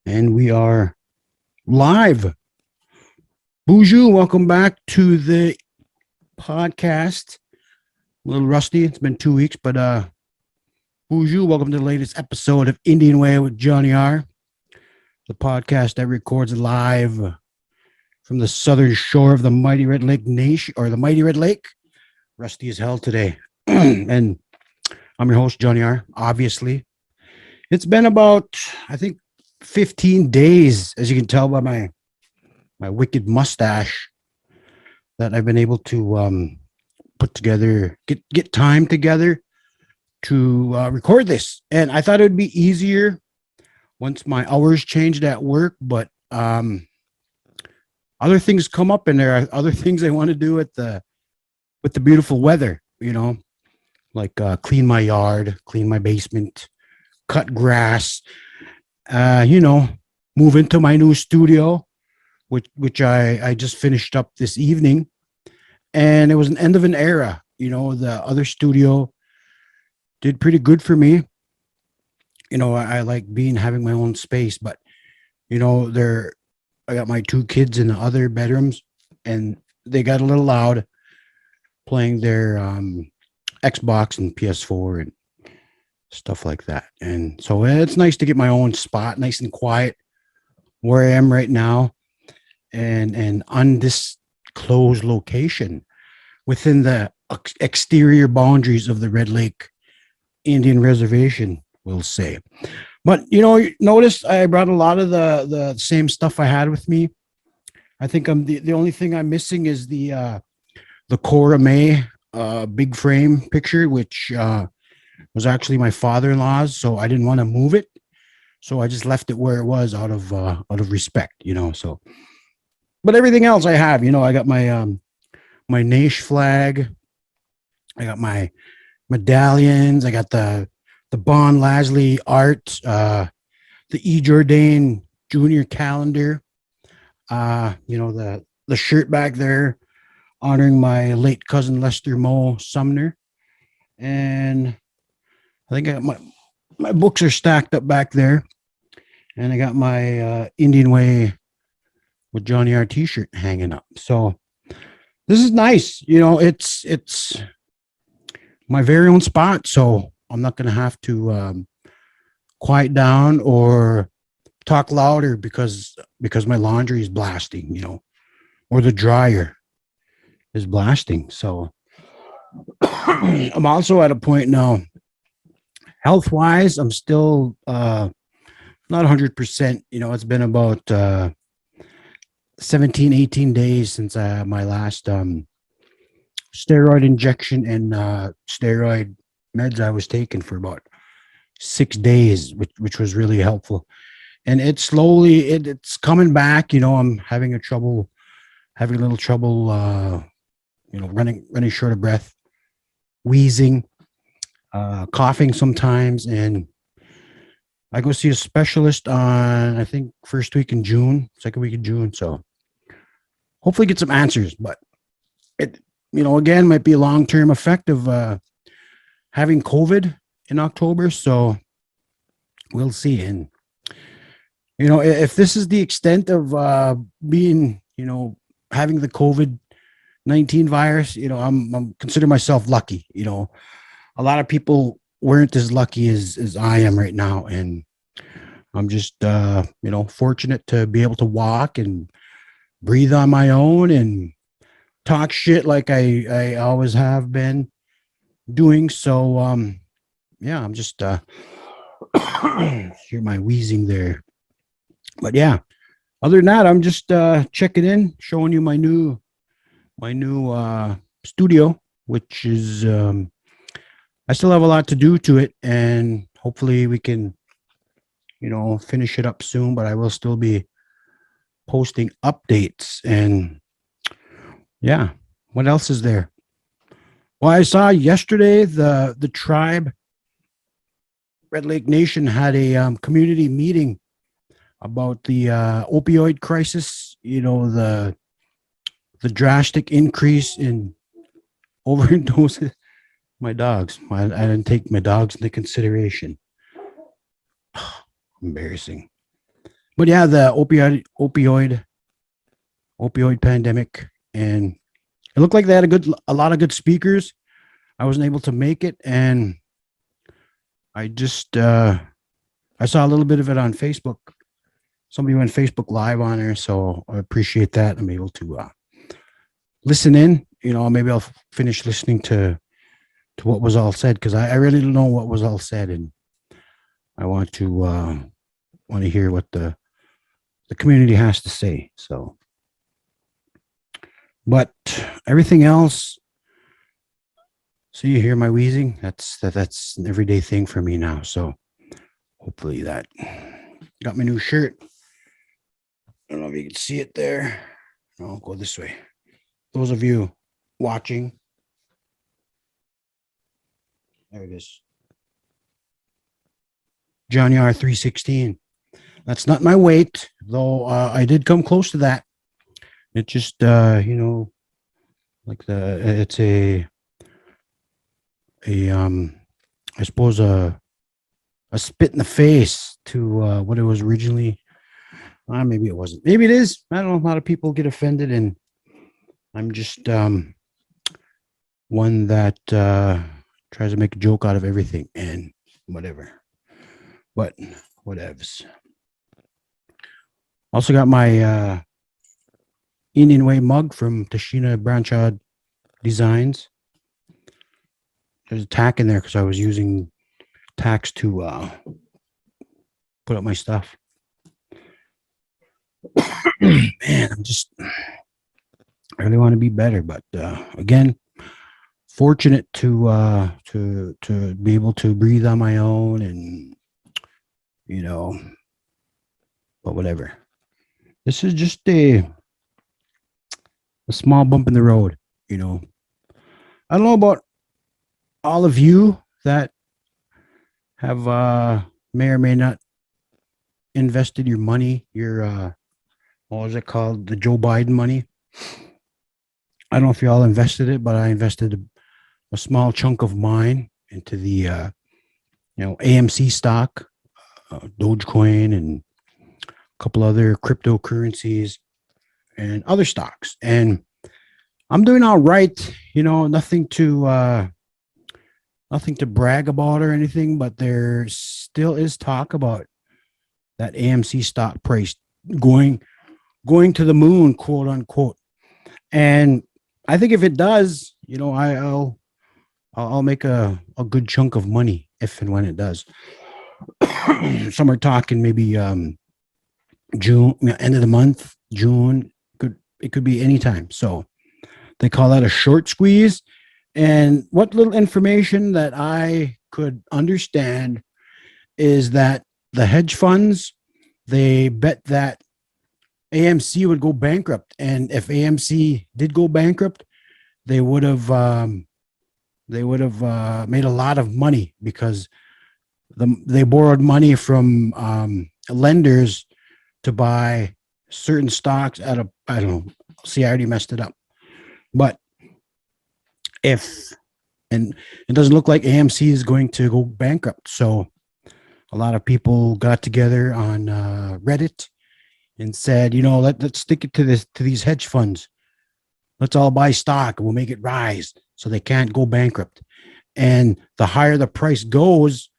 And we are live. Bonjour, welcome back to the podcast. A little rusty. It's been 2 weeks, but bonjour, welcome to the latest episode of NDN Way with Jonny R, the podcast that records live from the southern shore of the mighty Red Lake Nation, or the mighty Red Lake. Rusty as hell today. And I'm your host, Jonny R, obviously. It's been about, I think, 15 days, as you can tell by my wicked mustache, that I've been able to put together, get time together to record this. And I thought it would be easier once my hours changed at work, but other things come up, and there are other things I want to do with the beautiful weather. Like clean my yard, clean my basement, cut grass. Move into my new studio, which I just finished up this evening, and it was an end of an era. The other studio did pretty good for me. I like having my own space, but there I got my two kids in the other bedrooms, and they got a little loud playing their Xbox and PS4 and stuff like that. And so it's nice to get my own spot, nice and quiet, where I am right now, and undisclosed location within the exterior boundaries of the Red Lake Indian Reservation, we'll say. But notice I brought a lot of the same stuff I had with me. I think the only thing I'm missing is the Cora May big frame picture, which was actually my father-in-law's, so I didn't want to move it. So I just left it where it was out of respect. So, but everything else I have, I got my Naish flag, I got my medallions, I got the Bon Lasley art, the E. Jourdain Junior calendar, the shirt back there honoring my late cousin Lester Moe Sumner, and I think I got my books are stacked up back there, and I got my Indian Way with Jonny R t-shirt hanging up. So this is nice. It's my very own spot, so I'm not gonna have to quiet down or talk louder because my laundry is blasting, or the dryer is blasting. So I'm also at a point now, health wise, I'm still not 100%. It's been about 17, 18 days since my last steroid injection and steroid meds I was taking for about 6 days, which was really helpful. And it's slowly it's coming back. I'm having a little trouble running short of breath, wheezing, coughing sometimes, and I go see a specialist on, I think, second week in June. So hopefully get some answers, but it, again, might be a long-term effect of having COVID in October. So we'll see. And, if this is the extent of being, having the COVID-19 virus, I'm consider myself lucky. A lot of people weren't as lucky as I am right now. And I'm just, fortunate to be able to walk and breathe on my own and talk shit like I always have been doing. So, yeah, I'm just, hear my wheezing there. But yeah, other than that, I'm just checking in, showing you my new studio, which is I still have a lot to do to it, and hopefully we can finish it up soon. But I will still be posting updates. And yeah, what else is there? Well, I saw yesterday the tribe Red Lake Nation had a community meeting about the opioid crisis. The drastic increase in overdoses. My dogs. I didn't take my dogs into consideration. Embarrassing. But yeah, the opioid pandemic, and it looked like they had a lot of good speakers. I wasn't able to make it, and I just I saw a little bit of it on Facebook. Somebody went Facebook Live on there, so I appreciate that. I'm able to listen in. Maybe I'll finish listening to what was all said, because I really don't know what was all said, and I want to hear what the community has to say. So, but everything else. So you hear my wheezing? That's an everyday thing for me now. So hopefully that got my new shirt. I don't know if you can see it there. No, I'll go this way. Those of you watching, there it is. Jonny R 316. That's not my weight, though. I did come close to that. It just, like it's I suppose a spit in the face to what it was originally. Maybe it wasn't. Maybe it is. I don't know. A lot of people get offended, and I'm just one that tries to make a joke out of everything and whatever. But whatevs. Also got my NDN Way mug from Tashina Branchard Designs. There's a tack in there because I was using tacks to put up my stuff. Man, I really want to be better, but again, fortunate to be able to breathe on my own, and but whatever. This is just a small bump in the road. I don't know about all of you that have may or may not invested your money, your what was it called, the Joe Biden money. I don't know if you all invested it, but I invested a small chunk of mine into the AMC stock, Dogecoin, and a couple other cryptocurrencies and other stocks, and I'm doing all right. Nothing to brag about or anything, but there still is talk about that AMC stock price going to the moon, quote unquote. And I think if it does, I'll make a good chunk of money if and when it does. Some are talking maybe June, end of the month, June. It could be anytime. So they call that a short squeeze. And what little information that I could understand is that the hedge funds, they bet that AMC would go bankrupt, and if AMC did go bankrupt, they would have made a lot of money, because they borrowed money from lenders to buy certain stocks at a, I don't know. See, I already messed it up. But and it doesn't look like AMC is going to go bankrupt. So a lot of people got together on Reddit and said, let's stick it to these hedge funds. Let's all buy stock and we'll make it rise so they can't go bankrupt. And the higher the price goes,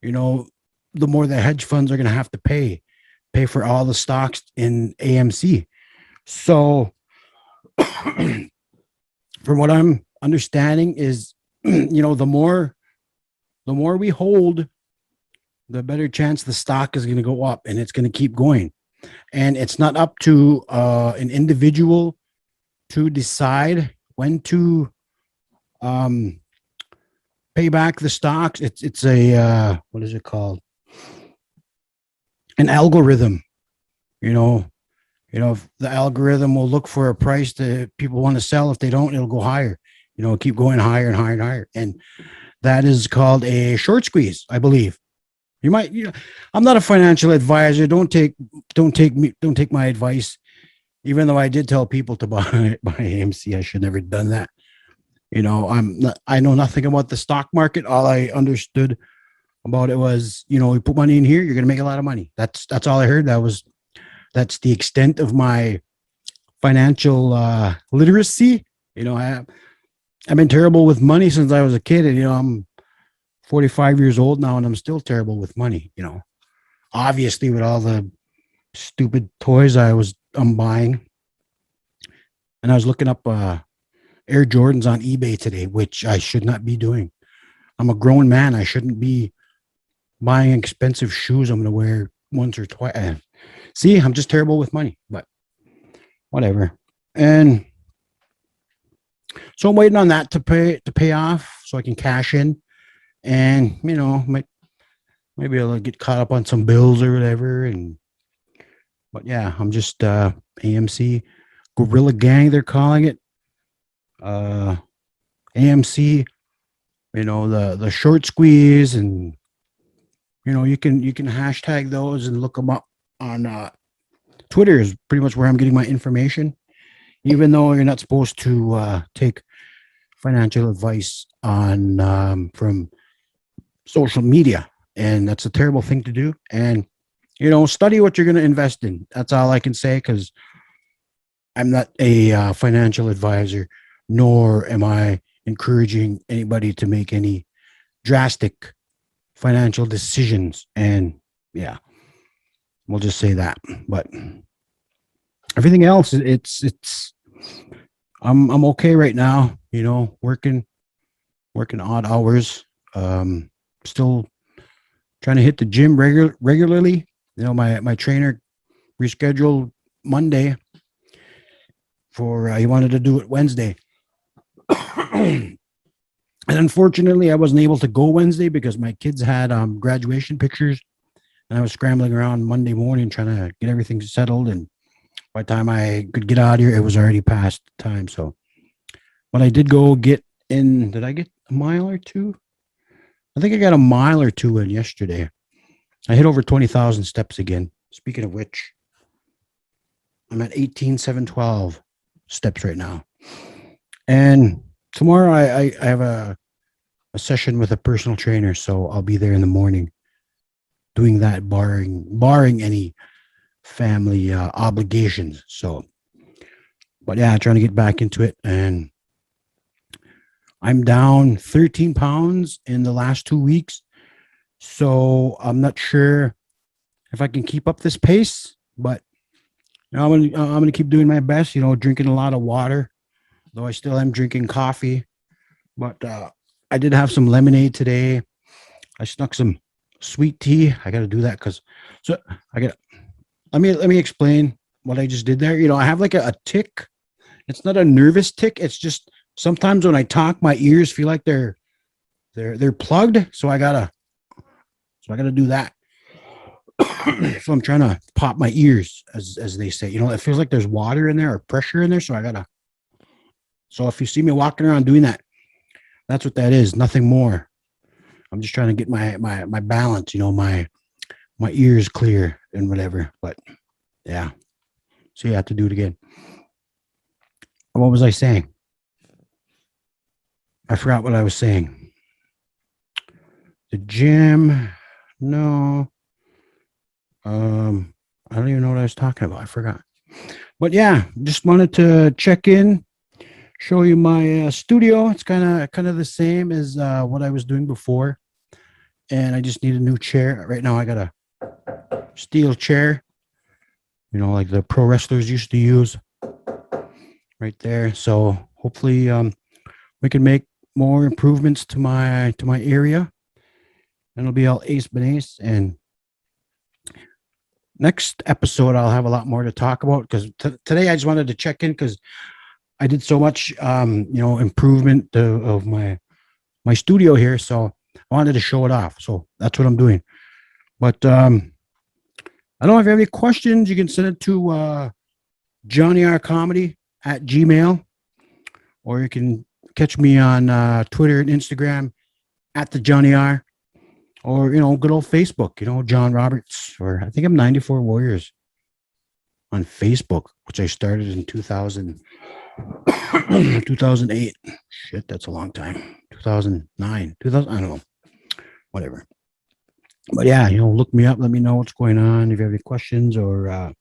the more the hedge funds are going to have to pay for all the stocks in AMC. So from what I'm understanding is, the more we hold, the better chance the stock is going to go up, and it's going to keep going. And it's not up to an individual to decide when to pay back the stocks. It's a what is it called? An algorithm. If the algorithm will look for a price that people want to sell. If they don't, it'll go higher. Keep going higher and higher and higher. And that is called a short squeeze, I believe. You might, I'm not a financial advisor. Don't take my advice. Even though I did tell people to buy AMC, I should never have done that. I know nothing about the stock market. All I understood about it was, you put money in here, you're gonna make a lot of money. That's all I heard. That's the extent of my financial literacy. I've been terrible with money since I was a kid, and I'm 45 years old now, and I'm still terrible with money. Obviously with all the stupid toys I'm buying, and I was looking up Air Jordans on eBay today, which I should not be doing. I'm a grown man. I shouldn't be buying expensive shoes I'm going to wear once or twice. See, I'm just terrible with money, but whatever. And so I'm waiting on that to pay off so I can cash in, and maybe I'll get caught up on some bills or whatever. And but yeah, I'm just AMC Gorilla Gang, they're calling it. Uh, AMC, the short squeeze, and you can hashtag those and look them up on Twitter is pretty much where I'm getting my information. Even though you're not supposed to take financial advice on from social media, and that's a terrible thing to do. And study what you're going to invest in. That's all I can say, because I'm not a financial advisor, nor am I encouraging anybody to make any drastic financial decisions. And yeah, we'll just say that. But everything else, it's I'm okay right now. Working odd hours. Still trying to hit the gym regularly. My trainer rescheduled Monday for he wanted to do it Wednesday. And unfortunately, I wasn't able to go Wednesday because my kids had graduation pictures, and I was scrambling around Monday morning trying to get everything settled. And by the time I could get out of here, it was already past time. So, but I did go get in. Did I get a mile or two? I think I got a mile or two in yesterday. I hit over 20,000 steps again. Speaking of which, I'm at 18,712 steps right now. And tomorrow I have a session with a personal trainer, so I'll be there in the morning doing that, barring any family obligations. So, but yeah, trying to get back into it, and I'm down 13 pounds in the last 2 weeks. So I'm not sure if I can keep up this pace, but I'm gonna keep doing my best. Drinking a lot of water, though I still am drinking coffee. But I did have some lemonade today. I snuck some sweet tea. I got to do that because so I got. Let me explain what I just did there. I have like a tick. It's not a nervous tick. It's just sometimes when I talk, my ears feel like they're plugged. So I gotta do that. So I'm trying to pop my ears, as they say. It feels like there's water in there or pressure in there. So I gotta. So if you see me walking around doing that, that's what that is. Nothing more. I'm just trying to get my balance. My ears clear and whatever. But yeah, so you have to do it again. What was I saying? I forgot what I was saying. The gym. No. I don't even know what I was talking about. I forgot. But yeah, just wanted to check in, show you my studio. It's kind of the same as what I was doing before, and I just need a new chair. Right now, I got a steel chair, like the pro wrestlers used to use, right there. So hopefully, we can make more improvements to my area, and it'll be all ace banace. And next episode, I'll have a lot more to talk about, because today I just wanted to check in because I did so much, improvement of my studio here. So I wanted to show it off. So that's what I'm doing. But I don't know if you have any questions. You can send it to Jonny R Comedy at Gmail, or you can catch me on Twitter and Instagram at the Jonny R, or good old Facebook. John Roberts, or I think I'm 94 Warriors on Facebook, which I started in 2008. Shit, that's a long time. 2009, 2000. I don't know. Whatever. But yeah, look me up. Let me know what's going on. If you have any questions or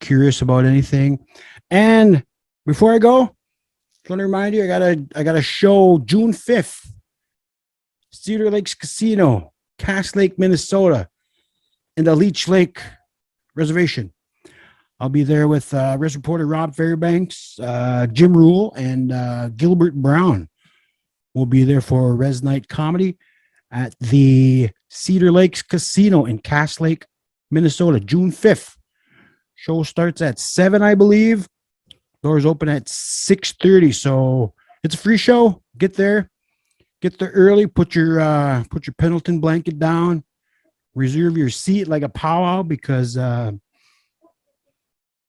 curious about anything. And before I go, just want to remind you, I got a show June 5th, Cedar Lakes Casino, Cass Lake, Minnesota, in the Leech Lake Reservation. I'll be there with Res reporter Rob Fairbanks, Jim Rule, and Gilbert Brown. We'll be there for Res Night Comedy at the Cedar Lakes Casino in Cass Lake, Minnesota, June 5th. Show starts at 7, I believe. Doors open at 6:30. So it's a free show. Get there early. Put your Pendleton blanket down. Reserve your seat like a powwow because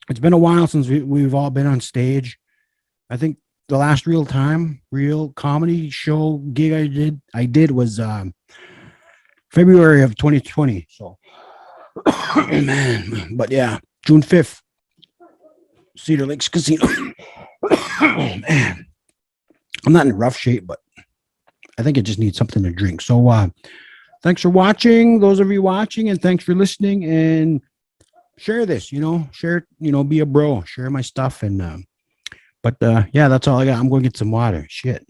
it's been a while since we've all been on stage. I think the last real comedy show gig I did was February of 2020. So, man, but yeah, June 5th, Cedar Lakes Casino. Oh, man, I'm not in rough shape, but I think I just need something to drink. So, thanks for watching, those of you watching, and thanks for listening. And share this, share, be a bro, share my stuff. And, but yeah, that's all I got. I'm going to get some water. Shit.